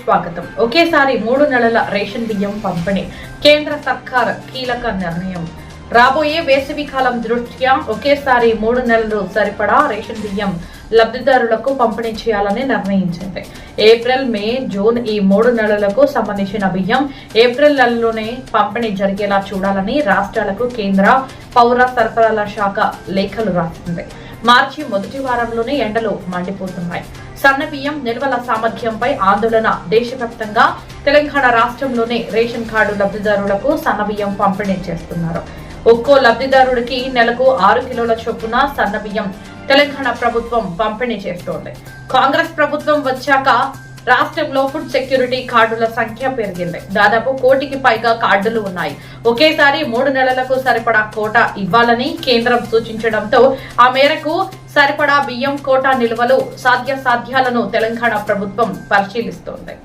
స్వాగతం. ఒకేసారి 3 నెలల రేషన్ బియ్యం పంపిణీ. కేంద్ర సర్కార్ కీలక నిర్ణయం. రాబోయే వేసవి కాలం దృష్ట్యా ఒకేసారి 3 నెలలు సరిపడా రేషన్ బియ్యం లబ్ధిదారులకు పంపిణీ చేయాలని నిర్ణయించింది. ఏప్రిల్, మే, జూన్ ఈ 3 నెలలకు సంబంధించిన బియ్యం ఏప్రిల్ నెలలోనే పంపిణీ జరిగేలా చూడాలని రాష్ట్రాలకు కేంద్ర పౌర సరఫరాల శాఖ లేఖలు రాసింది. మార్చి మొదటి వారంలోనే ఎండలు మండిపోతున్నాయి. సన్న బియ్యం నిల్వల సామర్థ్యంపై ఆందోళన. దేశవ్యాప్తంగా తెలంగాణ రాష్ట్రంలోనే రేషన్ కార్డు లబ్ధిదారులకు సన్న బియ్యం పంపిణీ చేస్తున్నారు. ఒక్కో లబ్ధిదారుడికి నెలకు 6 కిలోల చొప్పున సన్న బియ్యం తెలంగాణ ప్రభుత్వం పంపిణీ చేస్తోంది. కాంగ్రెస్ ప్రభుత్వం వచ్చాక రాష్ట్రంలో ఫుడ్ సెక్యూరిటీ కార్డుల సంఖ్య పెరిగింది. దాదాపు 1 కోటికి పైగా కార్డులు ఉన్నాయి. ఒకేసారి 3 నెలలకు సరిపడా కోటా ఇవ్వాలని కేంద్రం సూచించడంతో ఆ మేరకు సరిపడా బియ్యం కోటా నిల్వలు సాధ్యాలను తెలంగాణ ప్రభుత్వం పరిశీలిస్తోంది.